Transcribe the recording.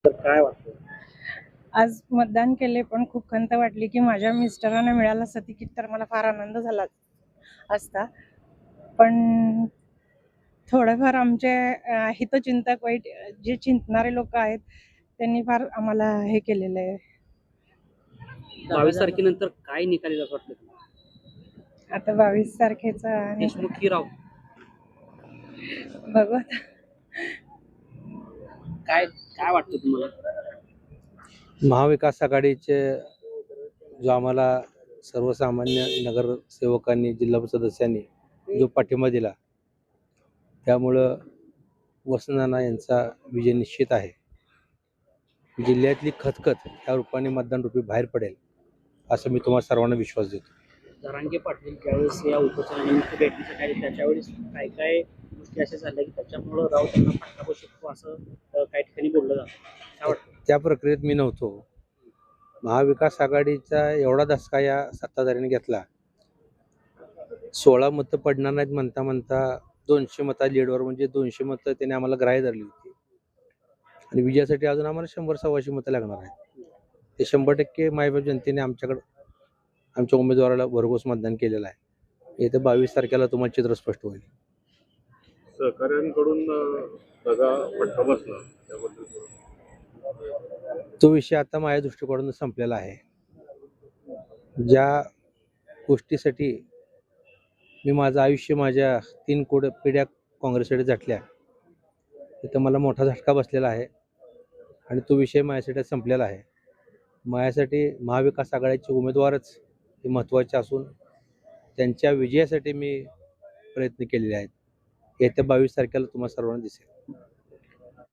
तर काय वाटतं? आज मतदान केले, पण खूप खंत वाटली की माझ्या मिस्टरांना मिळालं असतं तिकीट तर मला फार आनंद झाला असता. पण थोडंफार आमचे हितचिंतक वाईट जे चिंतणारे लोक आहेत त्यांनी फार आम्हाला हे केलेलं आहे. 22 तारखेनंतर काय निकाल येईल असं वाटतं तुम्हाला? आता 22 तारखेचा देशमुख की राव? बघू आता. काय काय वाटतं तुम्हाला? महाविकास आघाडीचे जो आम्हाला सर्वसामान्य नगरसेवकांनी जिल्हा सदस्यांनी जो पाठिंबा दिला त्यामुळं वसंतनाना यांचा विजय निश्चित आहे. जिल्ह्यातली खतखत ह्या रूपाने मतदान रूपी बाहेर पडेल असं मी तुम्हाला सर्वांना विश्वास देतो. जरांगे पाटील ज्यावेळेस या उपचुनावानिमित्त भेटण्यासाठी आले त्याच्यावेळेस काय काय गोष्टी अशा झाल्या की त्याच्यामुळं राव त्यांना फटका बसू शकतो असं काही ठिकाणी बोललं जातं. काय वाटतं? त्या प्रक्रियेत मी नव्हतो. महाविकास आघाडीचा एवढा धसका या सत्ताधाऱ्यांनी घेतला. 16 मतं पडणार नाहीत म्हणता म्हणता 200 मता लीडवर म्हणजे 200 मतं त्याने आम्हाला ग्राह्य धरली होती आणि विजयासाठी अजून आम्हाला 100-125 मतं लागणार आहेत. ते 100% मायबाप जनतेने आमच्या उमेदवाराला भरघोस मतदान केलेलं आहे. येत्या 22 तारखेला तुम्हाला चित्र स्पष्ट होईल. सहकाऱ्यांकडून दगा फटका बसला त्याबद्दल तो विषय आता माझ्या दृष्टिकोनातून संपलेला आहे. ज्या गोष्टीसाठी मी माझं आयुष्य माझ्या 3 पिढ्या काँग्रेससाठी झटल्या तिथं मला मोठा झटका बसलेला आहे आणि तो विषय माझ्यासाठी संपलेला आहे. माझ्यासाठी महाविकास आघाडीचे उमेदवारच हे महत्त्वाचे असून त्यांच्या विजयासाठी मी प्रयत्न केलेले आहेत. येत्या 22 तारखेला तुम्हाला सर्वांना दिसेल.